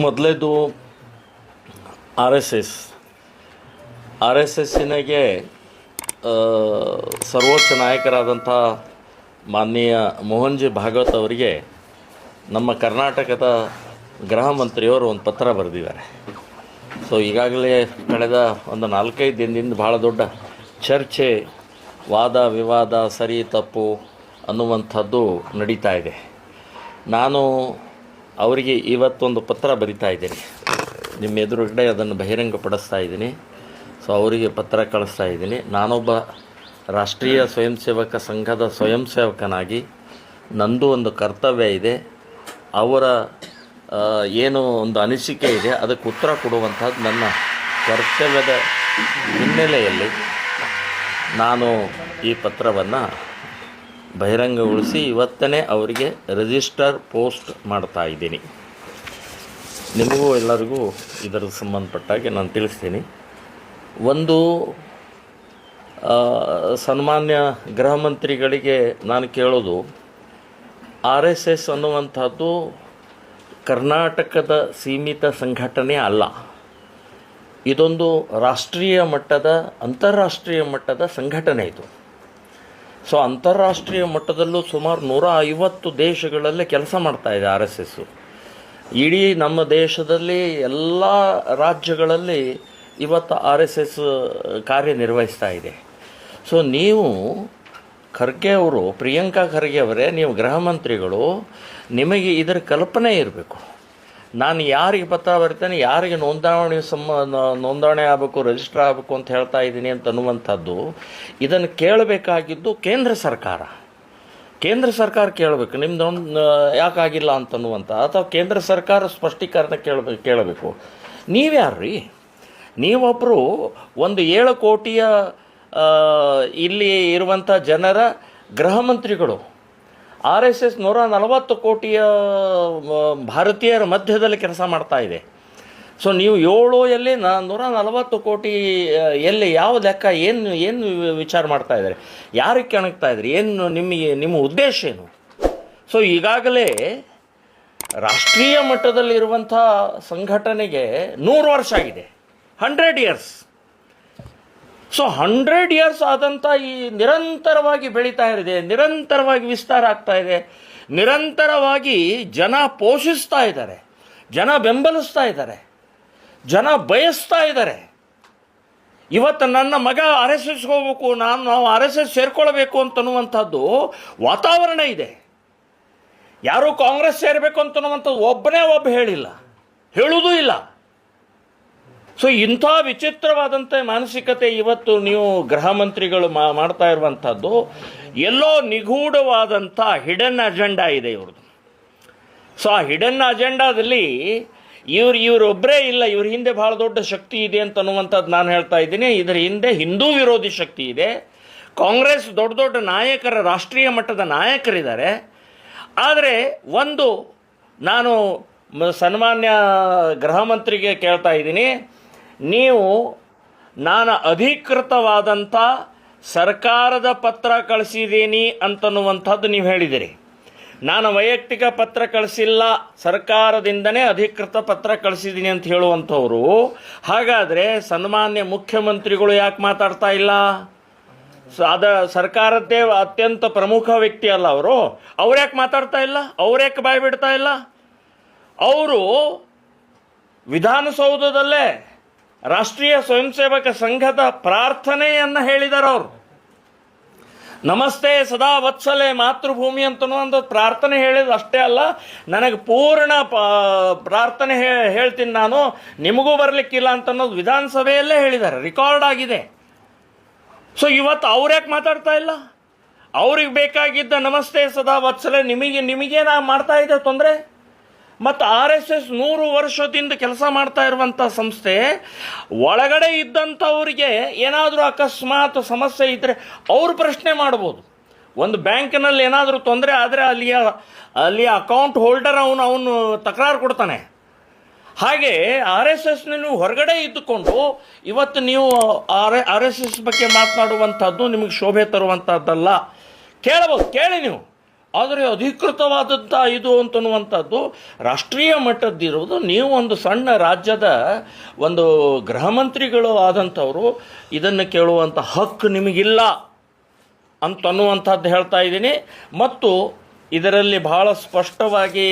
ಮೊದಲೇದು R S ಎಸ್ಸಿನಾಗೆ ಸರ್ವೋಚ್ಚ ನಾಯಕರಾದಂಥ ಮಾನನೀಯ Mohan G Bhagwat ಅವರಿಗೆ ನಮ್ಮ ಕರ್ನಾಟಕದ ಗೃಹ ಮಂತ್ರಿಯವರು ಒಂದು ಪತ್ರ ಬರೆದಿದ್ದಾರೆ. ಸೊ ಈಗಾಗಲೇ ಕಳೆದ ಒಂದು 4-5 ದಿನದಿಂದ ಭಾಳ ದೊಡ್ಡ ಚರ್ಚೆ, ವಾದ ವಿವಾದ, ಸರಿ ತಪ್ಪು ಅನ್ನುವಂಥದ್ದು ನಡೀತಾ ಇದೆ. ನಾನು ಅವರಿಗೆ ಇವತ್ತೊಂದು ಪತ್ರ ಬರಿತಾ ಇದ್ದೀನಿ, ನಿಮ್ಮ ಎದುರುಗಡೆ ಅದನ್ನು ಬಹಿರಂಗಪಡಿಸ್ತಾ ಇದ್ದೀನಿ. ಸೊ ಅವರಿಗೆ ಪತ್ರ ಕಳಿಸ್ತಾ ಇದ್ದೀನಿ. ನಾನೊಬ್ಬ ರಾಷ್ಟ್ರೀಯ ಸ್ವಯಂ ಸೇವಕ ಸಂಘದ ಸ್ವಯಂ ಸೇವಕನಾಗಿ ನಂದು ಒಂದು ಕರ್ತವ್ಯ ಇದೆ. ಅವರ ಏನು ಒಂದು ಅನಿಸಿಕೆ ಇದೆ ಅದಕ್ಕೆ ಉತ್ತರ ಕೊಡುವಂಥದ್ದು ನನ್ನ ಕರ್ತವ್ಯದ ಹಿನ್ನೆಲೆಯಲ್ಲಿ ನಾನು ಈ ಪತ್ರವನ್ನು ಬಹಿರಂಗಗೊಳಿಸಿ ಇವತ್ತೇ ಅವರಿಗೆ ರಿಜಿಸ್ಟರ್ ಪೋಸ್ಟ್ ಮಾಡ್ತಾ ಇದ್ದೀನಿ. ನಿಮಗೂ ಎಲ್ಲರಿಗೂ ಇದರ ಸಂಬಂಧಪಟ್ಟಾಗೆ ನಾನು ತಿಳಿಸ್ತೀನಿ. ಒಂದು ಸನ್ಮಾನ್ಯ ಗೃಹ ಮಂತ್ರಿಗಳಿಗೆ ನಾನು ಕೇಳೋದು, ಆರ್ ಎಸ್ ಎಸ್ ಅನ್ನುವಂಥದ್ದು ಕರ್ನಾಟಕದ ಸೀಮಿತ ಸಂಘಟನೆ ಅಲ್ಲ. ಇದೊಂದು ರಾಷ್ಟ್ರೀಯ ಮಟ್ಟದ, ಅಂತಾರಾಷ್ಟ್ರೀಯ ಮಟ್ಟದ ಸಂಘಟನೆ ಇದು. ಸೊ ಅಂತಾರಾಷ್ಟ್ರೀಯ ಮಟ್ಟದಲ್ಲೂ ಸುಮಾರು 150 ದೇಶಗಳಲ್ಲಿ ಕೆಲಸ ಮಾಡ್ತಾ ಇದೆ ಆರ್ ಎಸ್ ಎಸ್ಸು. ಇಡೀ ನಮ್ಮ ದೇಶದಲ್ಲಿ ಎಲ್ಲ ರಾಜ್ಯಗಳಲ್ಲಿ ಇವತ್ತು ಆರ್ ಎಸ್ ಎಸ್ ಕಾರ್ಯನಿರ್ವಹಿಸ್ತಾ ಇದೆ. ಸೊ ನೀವು ಖರ್ಗೆ ಅವರು, ಪ್ರಿಯಾಂಕಾ ಖರ್ಗೆ ಅವರೇ, ನೀವು ಗೃಹ ಮಂತ್ರಿಗಳು, ನಿಮಗೆ ಇದರ ಕಲ್ಪನೆ ಇರಬೇಕು. ನಾನು ಯಾರಿಗೆ ಪತ್ರ ಬರ್ತೇನೆ, ಯಾರಿಗೆ ನೋಂದಣಿ ಆಗಬೇಕು, ರಿಜಿಸ್ಟರ್ ಆಗಬೇಕು ಅಂತ ಹೇಳ್ತಾ ಇದ್ದೀನಿ ಅಂತ ಅನ್ನುವಂಥದ್ದು ಇದನ್ನು ಕೇಳಬೇಕಾಗಿದ್ದು ಕೇಂದ್ರ ಸರ್ಕಾರ ಕೇಳಬೇಕು. ನಿಮ್ದು ಯಾಕಾಗಿಲ್ಲ ಅಂತನ್ನುವಂಥ, ಅಥವಾ ಕೇಂದ್ರ ಸರ್ಕಾರ ಸ್ಪಷ್ಟೀಕರಣ ಕೇಳಬೇಕು. ನೀವ್ಯಾರ್ರೀ? ನೀವೊಬ್ಬರು ಒಂದು 7 ಕೋಟಿಯ ಇಲ್ಲಿ ಇರುವಂಥ ಜನರ ಗೃಹ ಮಂತ್ರಿಗಳು. ಆರ್ ಎಸ್ ಎಸ್ 140 ಕೋಟಿಯ ಭಾರತೀಯರ ಮಧ್ಯದಲ್ಲಿ ಕೆಲಸ ಮಾಡ್ತಾ ಇದೆ. ಸೊ ನೀವು 7 ಎಲ್ಲಿ 140 ಕೋಟಿ ಎಲ್ಲಿ, ಯಾವ ಲೆಕ್ಕ, ಏನು ವಿಚಾರ ಮಾಡ್ತಾ ಇದ್ದಾರೆ, ಯಾರಿಗೆ ಕೆಣಕ್ತಾ ಇದ್ರಿ, ಏನು ನಿಮ್ಮ ಉದ್ದೇಶ ಏನು? ಸೊ ಈಗಾಗಲೇ ರಾಷ್ಟ್ರೀಯ ಮಟ್ಟದಲ್ಲಿರುವಂಥ ಸಂಘಟನೆಗೆ 100 ವರ್ಷ ಆಗಿದೆ, 100 ಇಯರ್ಸ್. ಸೊ 100 ಇಯರ್ಸ್ ಆದಂಥ ಈ ನಿರಂತರವಾಗಿ ಬೆಳೀತಾ ಇದೆ, ನಿರಂತರವಾಗಿ ವಿಸ್ತಾರ ಆಗ್ತಾ ಇದೆ, ನಿರಂತರವಾಗಿ ಜನ ಪೋಷಿಸ್ತಾ ಇದ್ದಾರೆ, ಜನ ಬೆಂಬಲಿಸ್ತಾ ಇದ್ದಾರೆ, ಜನ ಬಯಸ್ತಾ ಇದ್ದಾರೆ. ಇವತ್ತು ನನ್ನ ಮಗ ಆರ್ ಎಸ್ ಎಸ್ಗೆ ಹೋಗ್ಬೇಕು, ನಾವು ಆರ್ ಎಸ್ ಎಸ್ ಸೇರ್ಕೊಳ್ಬೇಕು ಅಂತನ್ನುವಂಥದ್ದು ವಾತಾವರಣ ಇದೆ. ಯಾರೂ ಕಾಂಗ್ರೆಸ್ ಸೇರಬೇಕು ಅಂತನ್ನುವಂಥದ್ದು ಒಬ್ಬ ಹೇಳಿಲ್ಲ, ಹೇಳುವುದೂ ಇಲ್ಲ. ಸೊ ಇಂಥ ವಿಚಿತ್ರವಾದಂಥ ಮಾನಸಿಕತೆ ಇವತ್ತು ನೀವು ಗೃಹ ಮಂತ್ರಿಗಳು ಮಾಡ್ತಾ ಇರುವಂಥದ್ದು ಎಲ್ಲೋ ನಿಗೂಢವಾದಂಥ ಹಿಡನ್ ಅಜೆಂಡಾ ಇದೆ ಇವ್ರದ್ದು. ಸೊ ಆ ಹಿಡನ್ ಅಜೆಂಡಾದಲ್ಲಿ ಇವರೊಬ್ಬರೇ ಇಲ್ಲ, ಇವ್ರ ಹಿಂದೆ ಭಾಳ ದೊಡ್ಡ ಶಕ್ತಿ ಇದೆ ಅಂತ ಅನ್ನುವಂಥದ್ದು ನಾನು ಹೇಳ್ತಾ ಇದ್ದೀನಿ. ಇದರ ಹಿಂದೆ ಹಿಂದೂ ವಿರೋಧಿ ಶಕ್ತಿ ಇದೆ. ಕಾಂಗ್ರೆಸ್ ದೊಡ್ಡ ನಾಯಕರ, ರಾಷ್ಟ್ರೀಯ ಮಟ್ಟದ ನಾಯಕರಿದ್ದಾರೆ. ಆದರೆ ಒಂದು ನಾನು ಸನ್ಮಾನ್ಯ ಗೃಹ ಮಂತ್ರಿಗೆ ಕೇಳ್ತಾ ಇದ್ದೀನಿ, ನೀವು ನಾನು ಅಧಿಕೃತವಾದಂಥ ಸರ್ಕಾರದ ಪತ್ರ ಕಳಿಸಿದ್ದೀನಿ ಅಂತನ್ನುವಂಥದ್ದು ನೀವು ಹೇಳಿದಿರಿ. ನಾನು ವೈಯಕ್ತಿಕ ಪತ್ರ ಕಳಿಸಿಲ್ಲ, ಸರ್ಕಾರದಿಂದನೇ ಅಧಿಕೃತ ಪತ್ರ ಕಳಿಸಿದ್ದೀನಿ ಅಂತ ಹೇಳುವಂಥವ್ರು, ಹಾಗಾದರೆ ಸನ್ಮಾನ್ಯ ಮುಖ್ಯಮಂತ್ರಿಗಳು ಯಾಕೆ ಮಾತಾಡ್ತಾ ಇಲ್ಲ? ಸರ್ಕಾರದ್ದೇ ಅತ್ಯಂತ ಪ್ರಮುಖ ವ್ಯಕ್ತಿ ಅಲ್ಲ ಅವರು, ಯಾಕೆ ಮಾತಾಡ್ತಾ ಇಲ್ಲ? ಯಾಕೆ ಬಾಯಿ ಬಿಡ್ತಾ ಇಲ್ಲ? ಅವರು ವಿಧಾನಸೌಧದಲ್ಲೇ ರಾಷ್ಟ್ರೀಯ ಸ್ವಯಂ ಸೇವಕ ಸಂಘದ ಪ್ರಾರ್ಥನೆಯನ್ನು ಹೇಳಿದ್ದಾರೆ. ಅವರು ನಮಸ್ತೆ ಸದಾ ವತ್ಸಲೆ ಮಾತೃಭೂಮಿ ಅಂತನೂ ಒಂದು ಪ್ರಾರ್ಥನೆ ಹೇಳಿದ ಅಷ್ಟೇ ಅಲ್ಲ, ನನಗೆ ಪೂರ್ಣ ಪ್ರಾರ್ಥನೆ ಹೇಳ್ತೀನಿ ನಾನು, ನಿಮಗೂ ಬರಲಿಕ್ಕಿಲ್ಲ ಅಂತನ್ನೋದು ವಿಧಾನಸಭೆಯಲ್ಲೇ ಹೇಳಿದ್ದಾರೆ, ರೆಕಾರ್ಡ್ ಆಗಿದೆ. ಸೊ ಇವತ್ತು ಯಾಕೆ ಮಾತಾಡ್ತಾ ಇಲ್ಲ? ಅವ್ರಿಗೆ ಬೇಕಾಗಿದ್ದ ನಮಸ್ತೆ ಸದಾ ವತ್ಸಲೆ ನಿಮಗೇನ ಮಾಡ್ತಾ ಇದೆ ತೊಂದರೆ? ಮತ್ತು ಆರ್ ಎಸ್ ಎಸ್ 100 ವರ್ಷದಿಂದ ಕೆಲಸ ಮಾಡ್ತಾ ಇರುವಂಥ ಸಂಸ್ಥೆ, ಒಳಗಡೆ ಇದ್ದಂಥವ್ರಿಗೆ ಏನಾದರೂ ಅಕಸ್ಮಾತ್ ಸಮಸ್ಯೆ ಇದ್ದರೆ ಅವ್ರು ಪ್ರಶ್ನೆ ಮಾಡ್ಬೋದು. ಒಂದು ಬ್ಯಾಂಕ್ನಲ್ಲಿ ಏನಾದರೂ ತೊಂದರೆ ಆದರೆ ಅಲ್ಲಿಯ ಅಕೌಂಟ್ ಹೋಲ್ಡರ್ ಅವನು ತಕರಾರು ಕೊಡ್ತಾನೆ. ಹಾಗೆ ಆರ್ ಎಸ್ ಎಸ್ನ ನೀವು ಹೊರಗಡೆ ಇದ್ದುಕೊಂಡು ಇವತ್ತು ನೀವು ಆರ್ ಎಸ್ ಎಸ್ ಬಗ್ಗೆ ಮಾತನಾಡುವಂಥದ್ದು ನಿಮಗೆ ಶೋಭೆ ತರುವಂಥದ್ದಲ್ಲ. ಕೇಳಬಹುದು, ಕೇಳಿ ನೀವು. ಆದರೆ ಅಧಿಕೃತವಾದಂಥ ಇದು ಅಂತನ್ನುವಂಥದ್ದು ರಾಷ್ಟ್ರೀಯ ಮಟ್ಟದ್ದಿರುವುದು. ನೀವು ಒಂದು ಸಣ್ಣ ರಾಜ್ಯದ ಒಂದು ಗೃಹ ಮಂತ್ರಿಗಳು ಆದಂಥವರು ಇದನ್ನು ಕೇಳುವಂಥ ಹಕ್ಕು ನಿಮಗಿಲ್ಲ ಅಂತನ್ನುವಂಥದ್ದು ಹೇಳ್ತಾ ಇದ್ದೀನಿ. ಮತ್ತು ಇದರಲ್ಲಿ ಬಹಳ ಸ್ಪಷ್ಟವಾಗಿ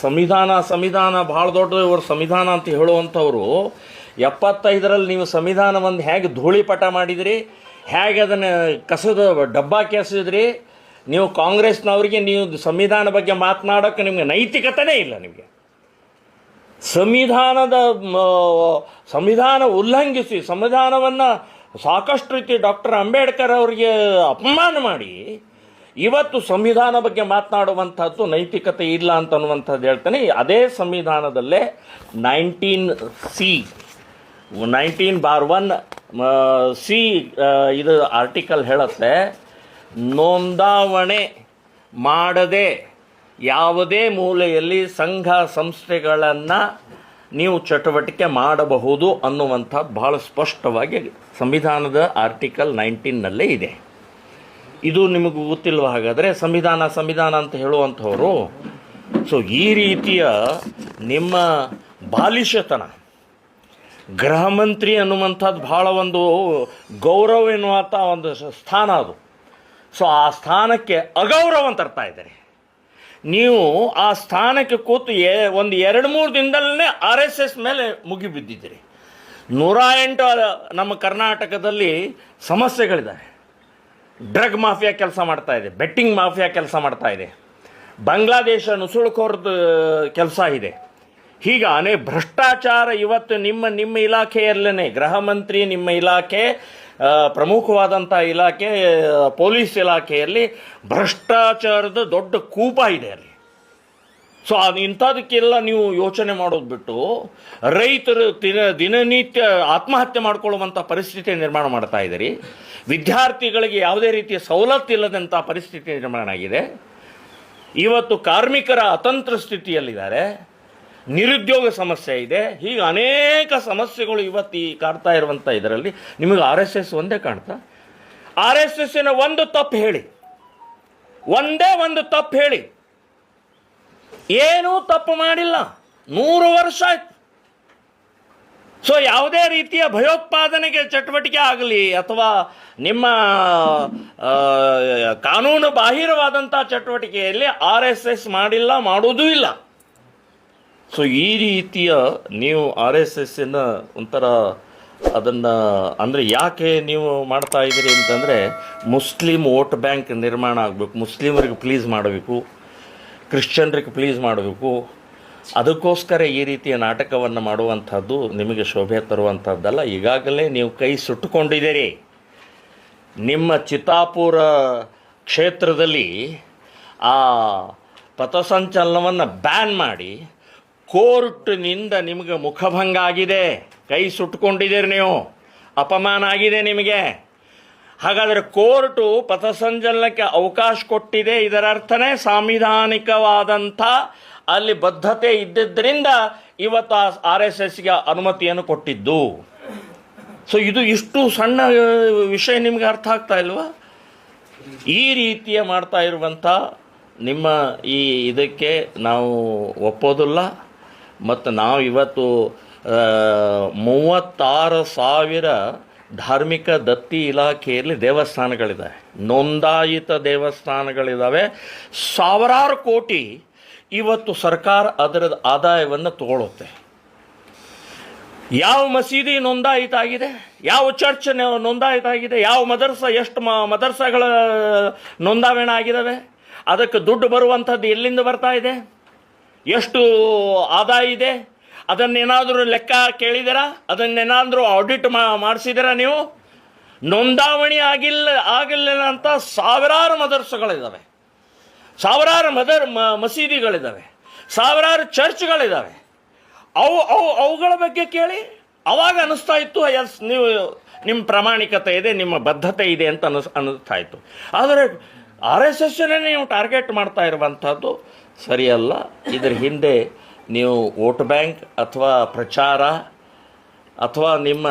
ಸಂವಿಧಾನ ಭಾಳ ದೊಡ್ಡ ಇವರು ಸಂವಿಧಾನ ಅಂತ ಹೇಳುವಂಥವ್ರು 75ರಲ್ಲಿ ನೀವು ಸಂವಿಧಾನವನ್ನು ಹೇಗೆ ಧೂಳಿಪಟ ಮಾಡಿದಿರಿ, ಹೇಗೆ ಅದನ್ನು ಕಸದ ಡಬ್ಬಾಕಿ ಎಸೆದ್ರಿ. ನೀವು ಕಾಂಗ್ರೆಸ್ನವರಿಗೆ ನೀವು ಸಂವಿಧಾನ ಬಗ್ಗೆ ಮಾತನಾಡೋಕ್ಕೆ ನಿಮಗೆ ನೈತಿಕತೆನೇ ಇಲ್ಲ. ನಿಮಗೆ ಸಂವಿಧಾನ ಉಲ್ಲಂಘಿಸಿ ಸಂವಿಧಾನವನ್ನು ಸಾಕಷ್ಟು ರೀತಿ ಡಾಕ್ಟರ್ ಅಂಬೇಡ್ಕರ್ ಅವರಿಗೆ ಅಪಮಾನ ಮಾಡಿ ಇವತ್ತು ಸಂವಿಧಾನ ಬಗ್ಗೆ ಮಾತನಾಡುವಂಥದ್ದು ನೈತಿಕತೆ ಇಲ್ಲ ಅಂತನ್ನುವಂಥದ್ದು ಹೇಳ್ತಾನೆ. ಅದೇ ಸಂವಿಧಾನದಲ್ಲೇ 19(1) ಇದು ಆರ್ಟಿಕಲ್ ಹೇಳುತ್ತೆ, ನೋಂದಾವಣೆ ಮಾಡದೆ ಯಾವುದೇ ಮೂಲೆಯಲ್ಲಿ ಸಂಘ ಸಂಸ್ಥೆಗಳನ್ನು ನೀವು ಚಟುವಟಿಕೆ ಮಾಡಬಹುದು ಅನ್ನುವಂಥದ್ದು ಭಾಳ ಸ್ಪಷ್ಟವಾಗಿ ಸಂವಿಧಾನದ ಆರ್ಟಿಕಲ್ 19ನಲ್ಲೇ ಇದೆ. ಇದು ನಿಮಗೆ ಗೊತ್ತಿಲ್ವ? ಹಾಗಾದರೆ ಸಂವಿಧಾನ ಅಂತ ಹೇಳುವಂಥವ್ರು. ಸೊ ಈ ರೀತಿಯ ನಿಮ್ಮ ಬಾಲಿಶತನ, ಗೃಹ ಮಂತ್ರಿ ಅನ್ನುವಂಥದ್ದು ಭಾಳ ಒಂದು ಗೌರವ ಎನ್ನುವಂಥ ಒಂದು ಸ್ಥಾನ ಅದು. ಸೊ ಆ ಸ್ಥಾನಕ್ಕೆ ಅಗೌರವ ಅಂತ ತರ್ತಾ ಇದ್ದಾರೆ. ನೀವು ಆ ಸ್ಥಾನಕ್ಕೆ ಕೂತು ಒಂದು 2-3 ದಿನದಲ್ಲೇ RSS ಮೇಲೆ ಮುಗಿಬಿದ್ದಿದ್ದೀರಿ. 108 ನಮ್ಮ ಕರ್ನಾಟಕದಲ್ಲಿ ಸಮಸ್ಯೆಗಳಿದ್ದಾವೆ. ಡ್ರಗ್ ಮಾಫಿಯಾ ಕೆಲಸ ಮಾಡ್ತಾ ಇದೆ, ಬೆಟ್ಟಿಂಗ್ ಮಾಫಿಯಾ ಕೆಲಸ ಮಾಡ್ತಾ ಇದೆ, ಬಾಂಗ್ಲಾದೇಶ ನುಸುಳುಕೋರ್ದ ಕೆಲಸ ಇದೆ. ಹೀಗಾನೆ ಭ್ರಷ್ಟಾಚಾರ ಇವತ್ತು ನಿಮ್ಮ ಇಲಾಖೆಯಲ್ಲೇ, ಗೃಹ ಮಂತ್ರಿ ನಿಮ್ಮ ಇಲಾಖೆ, ಪ್ರಮುಖವಾದಂಥ ಇಲಾಖೆ ಪೊಲೀಸ್ ಇಲಾಖೆಯಲ್ಲಿ ಭ್ರಷ್ಟಾಚಾರದ ದೊಡ್ಡ ಕೂಪ ಇದೆ ಅಲ್ಲಿ. ಸೊ ಇಂಥದಕ್ಕೆಲ್ಲ ನೀವು ಯೋಚನೆ ಮಾಡೋದು ಬಿಟ್ಟು ರೈತರು ದಿನನಿತ್ಯ ಆತ್ಮಹತ್ಯೆ ಮಾಡಿಕೊಳ್ಳುವಂಥ ಪರಿಸ್ಥಿತಿ ನಿರ್ಮಾಣ ಮಾಡ್ತಾ ಇದ್ದೀರಿ. ವಿದ್ಯಾರ್ಥಿಗಳಿಗೆ ಯಾವುದೇ ರೀತಿಯ ಸವಲತ್ತು ಇಲ್ಲದಂಥ ಪರಿಸ್ಥಿತಿ ನಿರ್ಮಾಣ ಆಗಿದೆ. ಇವತ್ತು ಕಾರ್ಮಿಕರ ಅತಂತ್ರ ಸ್ಥಿತಿಯಲ್ಲಿದ್ದಾರೆ, ನಿರುದ್ಯೋಗ ಸಮಸ್ಯೆ ಇದೆ. ಹೀಗೆ ಅನೇಕ ಸಮಸ್ಯೆಗಳು ಇವತ್ತು ಕಾಡ್ತಾ ಇರುವಂಥ ಇದರಲ್ಲಿ ನಿಮಗೆ RSS ಒಂದೇ ಕಾಣ್ತಾ? RSSನ ಒಂದು ತಪ್ಪು ಹೇಳಿ, ಒಂದೇ ಒಂದು ತಪ್ಪು ಹೇಳಿ. ಏನೂ ತಪ್ಪು ಮಾಡಿಲ್ಲ, 100 ವರ್ಷ ಆಯ್ತು. ಸೊ ಯಾವುದೇ ರೀತಿಯ ಭಯೋತ್ಪಾದನೆಗೆ ಚಟುವಟಿಕೆ ಆಗಲಿ ಅಥವಾ ನಿಮ್ಮ ಕಾನೂನು ಬಾಹಿರವಾದಂಥ ಚಟುವಟಿಕೆಯಲ್ಲಿ RSS ಮಾಡಿಲ್ಲ, ಮಾಡೋದೂ ಇಲ್ಲ. ಸೊ ಈ ರೀತಿಯ ನೀವು RSSನ ಒಂಥರ ಅದನ್ನು ಅಂದರೆ ಯಾಕೆ ನೀವು ಮಾಡ್ತಾ ಇದ್ದೀರಿ ಅಂತಂದರೆ, ಮುಸ್ಲಿಂ ವೋಟ್ ಬ್ಯಾಂಕ್ ನಿರ್ಮಾಣ ಆಗಬೇಕು, ಮುಸ್ಲಿಮರಿಗೆ ಪ್ಲೀಸ್ ಮಾಡಬೇಕು, ಕ್ರಿಶ್ಚಿಯನ್ರಿಗೆ ಪ್ಲೀಸ್ ಮಾಡಬೇಕು. ಅದಕ್ಕೋಸ್ಕರ ಈ ರೀತಿಯ ನಾಟಕವನ್ನು ಮಾಡುವಂಥದ್ದು ನಿಮಗೆ ಶೋಭೆ ತರುವಂಥದ್ದಲ್ಲ. ಈಗಾಗಲೇ ನೀವು ಕೈ ಸುಟ್ಟುಕೊಂಡಿದ್ದೀರಿ. ನಿಮ್ಮ ಚಿತ್ತಾಪುರ ಕ್ಷೇತ್ರದಲ್ಲಿ ಆ ಪಥಸಂಚಲನವನ್ನು ಬ್ಯಾನ್ ಮಾಡಿ ಕೋರ್ಟ್ನಿಂದ ನಿಮಗೆ ಮುಖಭಂಗ ಆಗಿದೆ, ಕೈ ಸುಟ್ಟುಕೊಂಡಿದ್ದೀರಿ ನೀವು, ಅಪಮಾನ ಆಗಿದೆ ನಿಮಗೆ. ಹಾಗಾದರೆ ಕೋರ್ಟು ಪಥಸಂಚಲನಕ್ಕೆ ಅವಕಾಶ ಕೊಟ್ಟಿದೆ, ಇದರ ಅರ್ಥನೇ ಸಾಂವಿಧಾನಿಕವಾದಂಥ ಅಲ್ಲಿ ಬದ್ಧತೆ ಇದ್ದಿದ್ದರಿಂದ ಇವತ್ತು RSSಗೆ ಅನುಮತಿಯನ್ನು ಕೊಟ್ಟಿದ್ದು. ಸೊ ಇದು ಇಷ್ಟು ಸಣ್ಣ ವಿಷಯ ನಿಮಗೆ ಅರ್ಥ ಆಗ್ತಾ ಇಲ್ವಾ? ಈ ರೀತಿಯ ಮಾಡ್ತಾ ಇರುವಂಥ ನಿಮ್ಮ ಈ ಇದಕ್ಕೆ ನಾವು ಒಪ್ಪೋದಿಲ್ಲ. ಮತ್ತು ನಾವು ಇವತ್ತು 36,000 ಧಾರ್ಮಿಕ ದತ್ತಿ ಇಲಾಖೆಯಲ್ಲಿ ದೇವಸ್ಥಾನಗಳಿದ್ದಾವೆ, ನೋಂದಾಯಿತ ದೇವಸ್ಥಾನಗಳಿದ್ದಾವೆ. ಸಾವಿರಾರು ಕೋಟಿ ಇವತ್ತು ಸರ್ಕಾರ ಅದರ ಆದಾಯವನ್ನು ತಗೊಳ್ಳುತ್ತೆ. ಯಾವ ಮಸೀದಿ ನೋಂದಾಯಿತ ಆಗಿದೆ, ಯಾವ ಚರ್ಚ್ ನೋಂದಾಯಿತ ಆಗಿದೆ, ಯಾವ ಎಷ್ಟು ಮದರ್ಸಗಳ ನೋಂದಾವಣೆ ಆಗಿದ್ದಾವೆ, ಅದಕ್ಕೆ ದುಡ್ಡು ಬರುವಂಥದ್ದು ಎಲ್ಲಿಂದ ಬರ್ತಾ ಇದೆ, ಎಷ್ಟು ಆದಾಯ ಇದೆ, ಅದನ್ನೇನಾದರೂ ಲೆಕ್ಕ ಕೇಳಿದ್ದೀರಾ? ಅದನ್ನೇನಾದರೂ ಆಡಿಟ್ ಮಾಡಿಸಿದ್ದೀರಾ ನೀವು? ನೋಂದಾವಣಿ ಆಗಿಲ್ಲ ಅಂತ ಸಾವಿರಾರು ಮದರ್ಸಗಳಿದ್ದಾವೆ, ಸಾವಿರಾರು ಮಸೀದಿಗಳಿದ್ದಾವೆ, ಸಾವಿರಾರು ಚರ್ಚ್ಗಳಿದ್ದಾವೆ. ಅವುಗಳ ಬಗ್ಗೆ ಕೇಳಿ, ಅವಾಗ ಅನ್ನಿಸ್ತಾ ಇತ್ತು ಎಸ್ ನೀವು ನಿಮ್ಮ ಪ್ರಾಮಾಣಿಕತೆ ಇದೆ, ನಿಮ್ಮ ಬದ್ಧತೆ ಇದೆ ಅಂತ ಅನ್ನಿಸ್ತಾ ಇತ್ತು. ಆದರೆ RSSನೇ ನೀವು ಟಾರ್ಗೆಟ್ ಮಾಡ್ತಾ ಇರುವಂಥದ್ದು ಸರಿಯಲ್ಲ. ಇದರ ಹಿಂದೆ ನೀವು ವೋಟ್ ಬ್ಯಾಂಕ್ ಅಥವಾ ಪ್ರಚಾರ ಅಥವಾ ನಿಮ್ಮ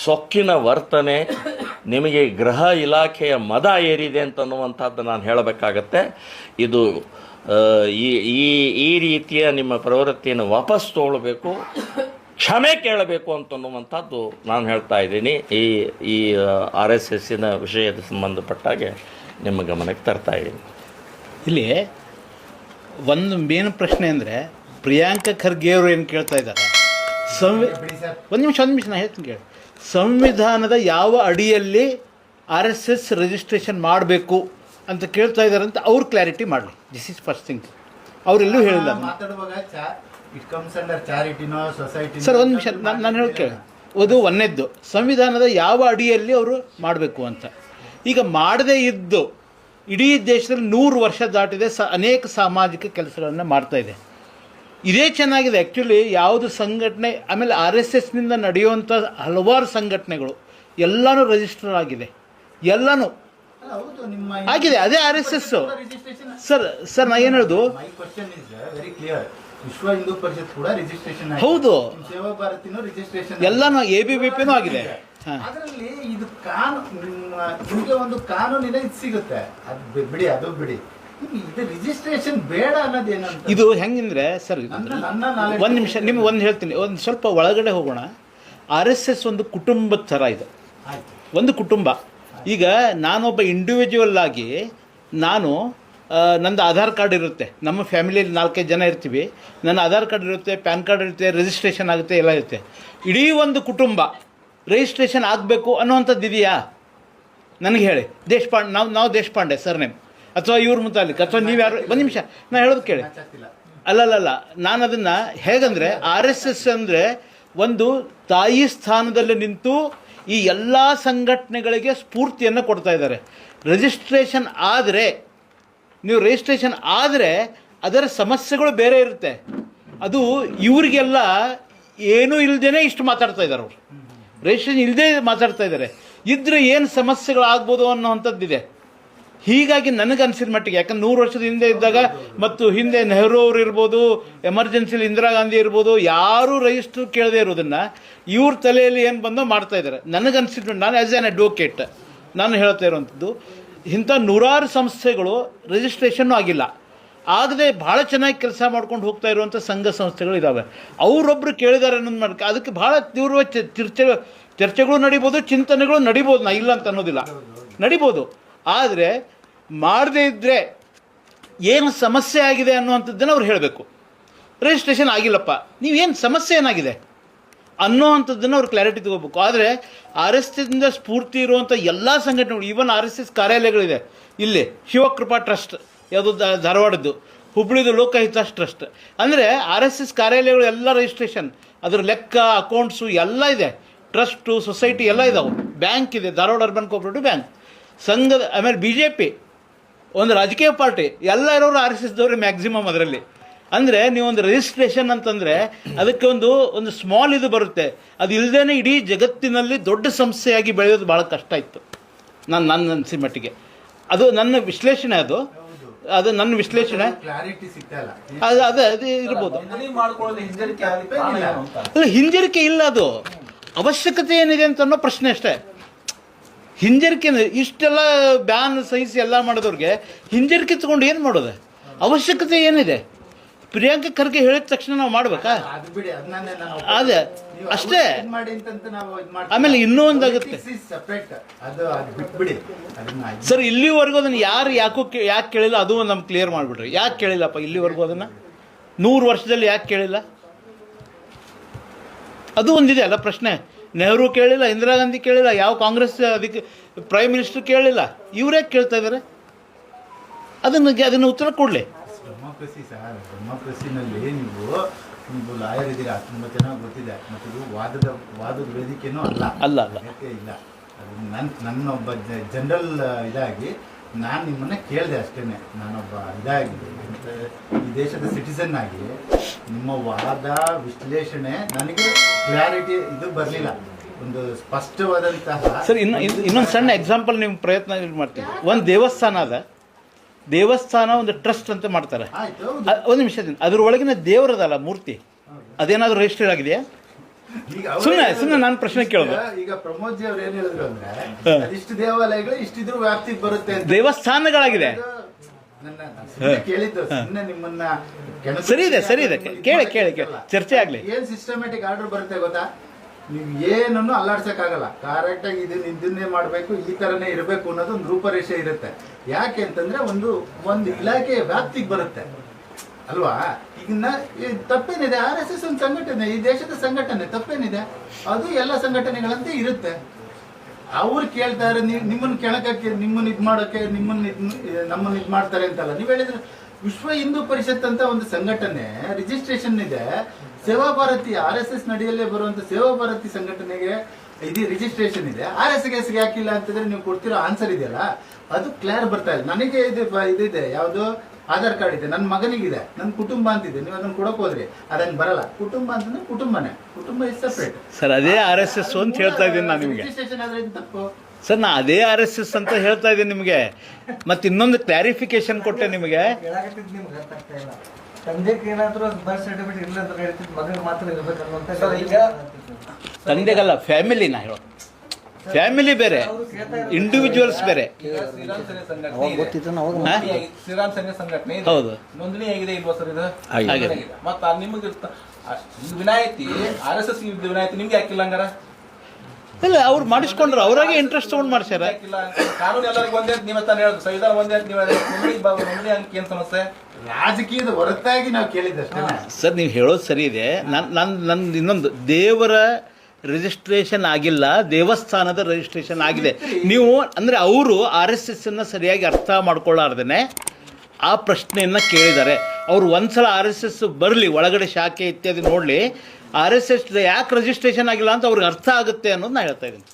ಸೊಕ್ಕಿನ ವರ್ತನೆ ನಿಮಗೆ ಗೃಹ ಇಲಾಖೆಯ ಮದ ಏರಿದೆ ಅಂತನ್ನುವಂಥದ್ದು ನಾನು ಹೇಳಬೇಕಾಗತ್ತೆ. ಇದು ಈ ಈ ಈ ರೀತಿಯ ನಿಮ್ಮ ಪ್ರವೃತ್ತಿಯನ್ನು ವಾಪಸ್ ತೊಗೊಳ್ಬೇಕು, ಕ್ಷಮೆ ಕೇಳಬೇಕು ಅಂತನ್ನುವಂಥದ್ದು ನಾನು ಹೇಳ್ತಾ ಇದ್ದೀನಿ. ಈ RSSನ ವಿಷಯದ ಸಂಬಂಧಪಟ್ಟಾಗೆ ನಿಮ್ಮ ಗಮನಕ್ಕೆ ತರ್ತಾ ಇದ್ದೀನಿ. ಇಲ್ಲಿ ಒಂದು ಮೇನ್ ಪ್ರಶ್ನೆ ಅಂದರೆ ಪ್ರಿಯಾಂಕ ಖರ್ಗೆ ಅವರು ಏನು ಕೇಳ್ತಾ ಇದ್ದಾರೆ, ಒಂದು ನಿಮಿಷ ನಾನು ಹೇಳ್ತೀನಿ ಕೇಳಿ. ಸಂವಿಧಾನದ ಯಾವ ಅಡಿಯಲ್ಲಿ RSS ರಿಜಿಸ್ಟ್ರೇಷನ್ ಮಾಡಬೇಕು ಅಂತ ಕೇಳ್ತಾ ಇದ್ದಾರೆ ಅಂತ ಅವ್ರು ಕ್ಲಾರಿಟಿ ಮಾಡಲಿ. This is first thing. ಅವರೆಲ್ಲೂ ಹೇಳಿಲ್ಲ ಸರ್. ಒಂದು ನಿಮಿಷ ನಾನು ಹೇಳಿ ಕೇಳಿ. ಅದು ಒಂದನೇದ್ದು ಸಂವಿಧಾನದ ಯಾವ ಅಡಿಯಲ್ಲಿ ಅವರು ಮಾಡಬೇಕು ಅಂತ. ಈಗ ಮಾಡದೇ ಇದ್ದು ಇಡೀ ದೇಶದಲ್ಲಿ 100 ವರ್ಷ ದಾಟಿದೆ, ಅನೇಕ ಸಾಮಾಜಿಕ ಕೆಲಸಗಳನ್ನು ಮಾಡ್ತಾ ಇದೆ. ಇದೇ ಚೆನ್ನಾಗಿದೆ ಆ್ಯಕ್ಚುಲಿ. ಯಾವುದು ಸಂಘಟನೆ, ಆಮೇಲೆ RSSನಿಂದ ನಡೆಯುವಂಥ ಹಲವಾರು ಸಂಘಟನೆಗಳು ಎಲ್ಲನೂ ರಿಜಿಸ್ಟರ್ ಆಗಿದೆ, ಎಲ್ಲನೂ ಆಗಿದೆ. ಅದೇ RSS. ಸರ್ ನಾ ಏನು ಹೇಳೋದು, ವಿಶ್ವ ಹಿಂದೂ ಪರಿಷತ್ ಕೂಡ ರಿಜಿಸ್ಟ್ರೇಷನ್ ಹೌದು, ಸೇವಾ ಭಾರತಿನೂ ರಿಜಿಸ್ಟ್ರೇಷನ್ ಎಲ್ಲನೂ ABVPನೂ ಆಗಿದೆ. ಅದರಲ್ಲಿ ಇದು ನಿಮಗೆ ಒಂದು ಕಾನೂನಿನ ಇದು ಸಿಗುತ್ತೆ. ಅದು ಬಿಡಿ, ಅದು ಬಿಡಿ. ಇದು ರಿಜಿಸ್ಟ್ರೇಷನ್ ಬೇಡ ಅನ್ನೋದೇನಂತ, ಇದು ಹೆಂಗಂದ್ರೆ ಸರ್, ಒಂದು ನಿಮಿಷ ನಿಮ್ಗೆ ಒಂದು ಹೇಳ್ತೀನಿ, ಒಂದು ಸ್ವಲ್ಪ ಒಳಗಡೆ ಹೋಗೋಣ. RSS ಒಂದು ಕುಟುಂಬದ ಥರ ಇದೆ, ಒಂದು ಕುಟುಂಬ. ಈಗ ನಾನೊಬ್ಬ ಇಂಡಿವಿಜುವಲ್ ಆಗಿ ನಂದು ಆಧಾರ್ ಕಾರ್ಡ್ ಇರುತ್ತೆ, ನಮ್ಮ ಫ್ಯಾಮಿಲಿಯಲ್ಲಿ 4-5 ಜನ ಇರ್ತೀವಿ, ನನ್ನ ಆಧಾರ್ ಕಾರ್ಡ್ ಇರುತ್ತೆ, ಪ್ಯಾನ್ ಕಾರ್ಡ್ ಇರುತ್ತೆ, ರಿಜಿಸ್ಟ್ರೇಷನ್ ಆಗುತ್ತೆ, ಎಲ್ಲ ಇರುತ್ತೆ. ಇಡೀ ಒಂದು ಕುಟುಂಬ ರಿಜಿಸ್ಟ್ರೇಷನ್ ಆಗಬೇಕು ಅನ್ನೋವಂಥದ್ದು ಇದೆಯಾ ನನಗೆ ಹೇಳಿ. ದೇಶಪಾಂಡೆ, ನಾವು ದೇಶಪಾಂಡೆ ಸರ್ ನೇಮ್, ಅಥವಾ ಇವ್ರ ಮುತಾಲಿಕ್, ಅಥವಾ ನೀವು ಯಾರು. ಒಂದು ನಿಮಿಷ ನಾನು ಹೇಳೋದು ಕೇಳಿ. ಅಲ್ಲಲ್ಲ, ನಾನು ಅದನ್ನು ಹೇಗಂದರೆ RSS ಅಂದರೆ ಒಂದು ತಾಯಿ ಸ್ಥಾನದಲ್ಲಿ ನಿಂತು ಈ ಎಲ್ಲ ಸಂಘಟನೆಗಳಿಗೆ ಸ್ಫೂರ್ತಿಯನ್ನು ಕೊಡ್ತಾ ಇದ್ದಾರೆ. ರಿಜಿಸ್ಟ್ರೇಷನ್ ಆದರೆ, ನೀವು ರಿಜಿಸ್ಟ್ರೇಷನ್ ಆದರೆ ಅದರ ಸಮಸ್ಯೆಗಳು ಬೇರೆ ಇರುತ್ತೆ. ಅದು ಇವರಿಗೆಲ್ಲ ಏನೂ ಇಲ್ಲದೇ ಇಷ್ಟು ಮಾತಾಡ್ತಾ ಇದ್ದಾರೆ. ಅವರು ರಿಜಿಸ್ಟ್ರೇಷನ್ ಇಲ್ಲದೆ ಮಾತಾಡ್ತಾ ಇದ್ದಾರೆ. ಇದ್ರೆ ಏನು ಸಮಸ್ಯೆಗಳಾಗ್ಬೋದು ಅನ್ನೋವಂಥದ್ದಿದೆ. ಹೀಗಾಗಿ ನನಗನ್ಸಿದ ಮಟ್ಟಿಗೆ, ಯಾಕಂದ್ರೆ 100 ವರ್ಷದ ಹಿಂದೆ ಇದ್ದಾಗ ಮತ್ತು ಹಿಂದೆ ನೆಹರು ಅವರು ಇರ್ಬೋದು, ಎಮರ್ಜೆನ್ಸಿಲಿ ಇಂದಿರಾ ಗಾಂಧಿ ಇರ್ಬೋದು, ಯಾರೂ ರಿಜಿಸ್ಟ್ರ್ ಕೇಳದೇ ಇರೋದನ್ನು ಇವ್ರ ತಲೆಯಲ್ಲಿ ಏನು ಬಂದೋ ಮಾಡ್ತಾ ಇದ್ದಾರೆ. ನನಗನ್ಸಿದ್ದು, ನಾನು ಆ್ಯಸ್ ಆ್ಯನ್ ಅಡ್ವೊಕೇಟ್ ನಾನು ಹೇಳ್ತಾ ಇರೋವಂಥದ್ದು, ಇಂಥ 100 ಸಂಸ್ಥೆಗಳು ರಿಜಿಸ್ಟ್ರೇಷನ್ನು ಆಗಿಲ್ಲ, ಆಗದೆ ಭಾಳ ಚೆನ್ನಾಗಿ ಕೆಲಸ ಮಾಡ್ಕೊಂಡು ಹೋಗ್ತಾ ಇರುವಂಥ ಸಂಘ ಸಂಸ್ಥೆಗಳು ಇದ್ದಾವೆ. ಅವರೊಬ್ಬರು ಕೇಳಿದ್ದಾರೆ ಅನ್ನೋದು ಮಾಡ್ಕ, ಅದಕ್ಕೆ ಭಾಳ ತೀವ್ರ ಚರ್ಚೆಗಳು ನಡಿಬೋದು, ಚಿಂತನೆಗಳು ನಡಿಬೋದು, ನಾ ಇಲ್ಲ ಅಂತ ಅನ್ನೋದಿಲ್ಲ, ನಡಿಬೋದು. ಆದರೆ ಮಾಡದೇ ಇದ್ದರೆ ಏನು ಸಮಸ್ಯೆ ಆಗಿದೆ ಅನ್ನುವಂಥದ್ದನ್ನು ಅವ್ರು ಹೇಳಬೇಕು. ರಿಜಿಸ್ಟ್ರೇಷನ್ ಆಗಿಲ್ಲಪ್ಪ, ನೀವೇನು ಸಮಸ್ಯೆ ಏನಾಗಿದೆ ಅನ್ನೋವಂಥದ್ದನ್ನು ಅವ್ರು ಕ್ಲಾರಿಟಿ ತಗೋಬೇಕು. ಆದರೆ RSSನಿಂದ ಸ್ಫೂರ್ತಿ ಇರುವಂಥ ಎಲ್ಲ ಸಂಘಟನೆಗಳು, ಈವನ್ RSS ಕಾರ್ಯಾಲಯಗಳಿದೆ. ಇಲ್ಲಿ ಶಿವಕೃಪಾ ಟ್ರಸ್ಟ್, ಯಾವುದು ಧಾರವಾಡದ್ದು, ಹುಬ್ಳಿದು ಲೋಕಹಿತಾಸ್ ಟ್ರಸ್ಟ್. ಅಂದರೆ RSS ಕಾರ್ಯಾಲಯಗಳು ಎಲ್ಲ ರಿಜಿಸ್ಟ್ರೇಷನ್, ಅದರ ಲೆಕ್ಕ, ಅಕೌಂಟ್ಸು ಎಲ್ಲ ಇದೆ. ಟ್ರಸ್ಟು, ಸೊಸೈಟಿ ಎಲ್ಲ ಇದಾವೆ. ಬ್ಯಾಂಕ್ ಇದೆ, ಧಾರವಾಡ ಅರ್ಬನ್ ಕೋಆಪರೇಟಿವ್ ಬ್ಯಾಂಕ್, ಸಂಘದ, ಆಮೇಲೆ BJP ಒಂದು ರಾಜಕೀಯ ಪಾರ್ಟಿ, ಎಲ್ಲ ಇರೋರು RSSದವ್ರೆ ಮ್ಯಾಕ್ಸಿಮಮ್ ಅದರಲ್ಲಿ. ಅಂದರೆ ನೀವೊಂದು ರಿಜಿಸ್ಟ್ರೇಷನ್ ಅಂತಂದರೆ ಅದಕ್ಕೆ ಒಂದು ಸ್ಮಾಲ್ ಇದು ಬರುತ್ತೆ. ಅದು ಇಲ್ಲದೇ ಇಡೀ ಜಗತ್ತಿನಲ್ಲಿ ದೊಡ್ಡ ಸಮಸ್ಯೆಯಾಗಿ ಬೆಳೆಯೋದು ಭಾಳ ಕಷ್ಟ ಇತ್ತು. ನನ್ನ ಅನಿಸಿದ ಮಟ್ಟಿಗೆ ಅದು ನನ್ನ ವಿಶ್ಲೇಷಣೆ. ಅದು ನನ್ನ ವಿಶ್ಲೇಷಣೆ. ಅದು ಇರ್ಬೋದು. ಅಲ್ಲ, ಹಿಂಜರಿಕೆ ಇಲ್ಲ, ಅದು ಅವಶ್ಯಕತೆ ಏನಿದೆ ಅಂತ ಅನ್ನೋ ಪ್ರಶ್ನೆ ಅಷ್ಟೇ. ಹಿಂಜರಿಕೆ, ಇಷ್ಟೆಲ್ಲ ಬ್ಯಾನ್ ಸಹಿಸಿ ಎಲ್ಲ ಮಾಡೋದವ್ರಿಗೆ ಹಿಂಜರಿಕೆ ತಗೊಂಡು ಏನು ಮಾಡೋದು? ಅವಶ್ಯಕತೆ ಏನಿದೆ? ಪ್ರಿಯಾಂಕ ಖರ್ಗೆ ಹೇಳಿದ ತಕ್ಷಣ ನಾವು ಮಾಡ್ಬೇಕಾ? ಅದೇ ಅಷ್ಟೇ. ಆಮೇಲೆ ಇನ್ನೂ ಒಂದಾಗುತ್ತೆ ಸರ್, ಇಲ್ಲಿವರೆಗೂ ಅದನ್ನು ಯಾರು ಯಾಕೆ ಕೇಳಿಲ್ಲ, ಅದು ನಮ್ಗೆ ಕ್ಲಿಯರ್ ಮಾಡಿಬಿಡ್ರಿ. ಯಾಕೆ ಕೇಳಿಲ್ಲಪ್ಪ ಇಲ್ಲಿವರೆಗೂ ಅದನ್ನು? 100 ವರ್ಷದಲ್ಲಿ ಯಾಕೆ ಕೇಳಿಲ್ಲ? ಅದು ಒಂದಿದೆ ಅಲ್ಲ ಪ್ರಶ್ನೆ. ನೆಹರು ಕೇಳಿಲ್ಲ, ಇಂದಿರಾ ಗಾಂಧಿ ಕೇಳಿಲ್ಲ, ಯಾವ ಕಾಂಗ್ರೆಸ್ ಅದಕ್ಕೆ ಪ್ರೈಮ್ ಮಿನಿಸ್ಟರ್ ಕೇಳಿಲ್ಲ, ಇವರೇ ಕೇಳ್ತಾ ಇದ್ದಾರೆ. ಅದನ್ನು ಉತ್ತರ ಕೊಡಲಿ. ಡೆಮೋಕ್ರಸಿನಲ್ಲಿ ನೀವು ಲಾಯರ್ ಇದ್ದೀರಾ, ತುಂಬ ಚೆನ್ನಾಗಿ ಗೊತ್ತಿದೆ. ಮತ್ತು ಇದು ವಾದದ ವೇದಿಕೆನೂ ಅಲ್ಲ ಇಲ್ಲ. ನನ್ನೊಬ್ಬ ಜನರಲ್ ಇದಾಗಿ ನಾನು ನಿಮ್ಮನ್ನ ಕೇಳಿದೆ ಅಷ್ಟೇ. ನಾನೊಬ್ಬ ಇದಾಗಿ ಈ ದೇಶದ ಸಿಟಿಸನ್ ಆಗಿ ನಿಮ್ಮ ವಾದ ವಿಶ್ಲೇಷಣೆ ನನಗೆ ಕ್ಲಾರಿಟಿ ಇದು ಬರಲಿಲ್ಲ, ಒಂದು ಸ್ಪಷ್ಟವಾದಂತಹ. ಸರ್, ಇನ್ನೊಂದು ಸಣ್ಣ ಎಕ್ಸಾಂಪಲ್ ನಿಮ್ಮ ಪ್ರಯತ್ನ ಮಾಡ್ತೀವಿ. ಒಂದು ದೇವಸ್ಥಾನ ಒಂದು ಟ್ರಸ್ಟ್ ಅಂತ ಮಾಡ್ತಾರೆ. ಒಂದು ನಿಮಿಷ, ಅದ್ರ ಒಳಗಿನ ದೇವರದಲ್ಲ ಮೂರ್ತಿ, ಅದೇನಾದರೂ ರಿಜಿಸ್ಟರ್ ಆಗಿದೆಯಾ? ಈಗ ಅವ್ರು ಸುಮ್ನೆ ಹೇಳಿದ್ರು, ಸುಮ್ನೆ ನಾನು ಪ್ರಶ್ನೆ ಕೇಳೋದು. ಈಗ ಪ್ರಮೋದ್ ಜಿ ಅವ್ರು ಏನ್ ಹೇಳಿದ್ರು ಅಂದ್ರೆ ಅದಿಷ್ಟು ದೇವಾಲಯಗಳು ಇಷ್ಟಿದ್ರು ವ್ಯಾಪ್ತಿಗೆ ಬರುತ್ತೆ ಅಂತ. ದೇವಸ್ಥಾನಗಳಾಗಿದೆ. ನನ್ನ ಸುಮ್ನೆ ಕೇಳಿದ್ದು, ಸುಮ್ನೆ ನಿಮ್ಮನ್ನ ಕೆಣಕು- ಸರಿ ಇದೆ, ಸರಿ ಇದೆ. ಕೇಳಿ, ಕೇಳಿ, ಕೇಳಿ. ಚರ್ಚೆ ಆಗ್ಲಿ. ಏನ್ ಸಿಸ್ಟಮ್ಯಾಟಿಕ್ ಆರ್ಡರ್ ಬರುತ್ತೆ ಗೊತ್ತಾ? ನೀವು ಏನನ್ನು ಅಲ್ಲಾಡ್ಸಕ್ಕಾಗಲ್ಲ. ಕರೆಕ್ಟ್ ಆಗಿ ಇದನ್ನೇ ಮಾಡ್ಬೇಕು, ಈ ತರನೇ ಇರಬೇಕು ಅನ್ನೋದು ಒಂದು ರೂಪರೇಷೆ ಇರುತ್ತೆ. ಯಾಕೆ ಅಂತಂದ್ರೆ ಒಂದು ಇಲಾಖೆಯ ವ್ಯಾಪ್ತಿಗೆ ಬರುತ್ತೆ ಅಲ್ವಾ? ಈಗ ತಪ್ಪೇನಿದೆ? RSS ಒಂದು ಸಂಘಟನೆ, ಈ ದೇಶದ ಸಂಘಟನೆ, ತಪ್ಪೇನಿದೆ? ಅದು ಎಲ್ಲ ಸಂಘಟನೆಗಳಂತೆ ಇರುತ್ತೆ. ಅವ್ರು ಕೇಳ್ತಾರೆ ನಿಮ್ಮನ್ನ ಕೆಣಕಕ್ಕೆ, ನಿಮ್ಮನ್ನ ಇದ್ ಮಾಡೋಕೆ, ನಮ್ಮನ್ನ ಇದ್ ಮಾಡ್ತಾರೆ ಅಂತಲ್ಲ. ನೀವ್ ಹೇಳಿದ್ರೆ ವಿಶ್ವ ಹಿಂದೂ ಪರಿಷತ್ ಅಂತ ಒಂದು ಸಂಘಟನೆ ರಿಜಿಸ್ಟ್ರೇಷನ್ ಇದೆ. ಸೇವಾ ಭಾರತಿ RSS ನಡಿಯಲ್ಲೇ ಬರುವಂತ ಸೇವಾ ಭಾರತಿ ಸಂಘಟನೆಗೆ ಇದು ರಿಜಿಸ್ಟ್ರೇಷನ್ ಇದೆ. RSS ಯಾಕಿಲ್ಲ ಅಂತಂದ್ರೆ ನೀವು ಕೊಡ್ತಿರೋ ಆನ್ಸರ್ ಇದೆಯಲ್ಲ, ಅದು ಕ್ಲಿಯರ್ ಬರ್ತಾ ಇಲ್ಲ. ನನಗೆ ಇದಿದೆ, ಯಾವ್ದು ಆಧಾರ್ ಕಾರ್ಡ್ ಇದೆ, ನನ್ನ ಮಗನಿಗಿದೆ, ನನ್ನ ಕುಟುಂಬ ಅಂತಿದೆ. ನೀವು ಅದನ್ನ ಕೊಡಕ್ ಹೋದ್ರಿ ಅದಂಗ್ ಬರಲ್ಲ. ಕುಟುಂಬ ಅಂತಂದ್ರೆ ಕುಟುಂಬನೇ, ಕುಟುಂಬ ಇಸ್ ಸಪ್ರೇಟ್. ಸರ್ ಅದೇ RSS ಅಂತ ಹೇಳ್ತಾ ಇದ್ದೀನಿ ನಾನು ನಿಮಗೆ. ರಿಜಿಸ್ಟ್ರೇಷನ್ ಆದ್ರೆ ಇದು ತಪ್ಪು ಸರ್, ನಾ ಅದೇ RSS ಅಂತ ಹೇಳ್ತಾ ಇದ್ದೀನಿ ನಿಮಗೆ. ಮತ್ತೆ ಇನ್ನೊಂದು ಕ್ಲಾರಿಫಿಕೇಶನ್ ಕೊಟ್ಟೆ ನಿಮಗೆ. ತಂದೆಗೆ ಏನಾದ್ರು ಬರ್ತ್ ಸರ್ಟಿಫಿಕೇಟ್ ಇಲ್ಲ ಅಂತ ಹೇಳ್ತಿದ್ದು, ಮಗನಿಗೆ ಮಾತ್ರ ಇರ್ಬೇಕು ಅನ್ನುವಂತ. ಈಗ ತಂದೆಗಲ್ಲ, ಫ್ಯಾಮಿಲಿನ ಹೇಳೋ. ಫ್ಯಾಮಿಲಿ ಬೇರೆ, ಇಂಡಿವಿಜುವಲ್ಸ್ ಬೇರೆ. ಶ್ರೀರಾಮ್ ಸಂಘ ಸಂಘಟನೆ ಇದೆ. ಹೌದು. ನೋಂದಣಿ ಆಗಿದೆ ಇಲ್ವಾ ಸರ್? ಇದು ಆಗಿದೆ. ಮತ್ತೆ ನಿಮಗೆ ವಿನಾಯಿತಿ RSS ವಿನಾಯಿತಿ ನಿಮ್ಗೆ ಯಾಕಿಲ್ಲ ಹಂಗಾರ? ಇಲ್ಲ, ಅವ್ರು ಮಾಡಿಸ್ಕೊಂಡ್ರು, ಅವ್ರಾಗೆ ಇಂಟ್ರೆಸ್ಟ್ ತಗೊಂಡು ಮಾಡ್ಸ್ಯಾರ. ಯಾಕಿಲ್ಲ? ಕಾನೂನು ಎಲ್ಲರಿಗೂ ಒಂದೇ ಅಂತ ನೀವೇ ತಾನೇ ಹೇಳೋದು, ಸಂವಿಧಾನ ಒಂದೇ ಅಂತ ನೀವೇ ನೋಂದಣಿ ಅಂಕ ಏನ್ ಸಮಸ್ಯೆ? ರಾಜಕೀಯದ ಹೊರತಾಗಿ ನಾವು ಕೇಳಿದ್ದಷ್ಟೇ. ಸರ್, ನೀವು ಹೇಳೋದು ಸರಿ ಇದೆ. ನನ್ನ ಇನ್ನೊಂದು, ದೇವರ ರಿಜಿಸ್ಟ್ರೇಷನ್ ಆಗಿಲ್ಲ, ದೇವಸ್ಥಾನದ ರಿಜಿಸ್ಟ್ರೇಷನ್ ಆಗಿದೆ. ನೀವು ಅಂದರೆ ಅವರು RSS ಅನ್ನು ಸರಿಯಾಗಿ ಅರ್ಥ ಮಾಡ್ಕೊಳ್ಳಾರ್ದೇ ಆ ಪ್ರಶ್ನೆಯನ್ನು ಕೇಳಿದ್ದಾರೆ. ಅವರು ಒಂದ್ಸಲ RSS ಬರಲಿ, ಒಳಗಡೆ ಶಾಖೆ ಇತ್ಯಾದಿ ನೋಡಲಿ, RSS ಯಾಕೆ ರಿಜಿಸ್ಟ್ರೇಷನ್ ಆಗಿಲ್ಲ ಅಂತ ಅವ್ರಿಗೆ ಅರ್ಥ ಆಗುತ್ತೆ ಅನ್ನೋದು ನಾನು ಹೇಳ್ತಾ ಇದ್ದೀನಿ.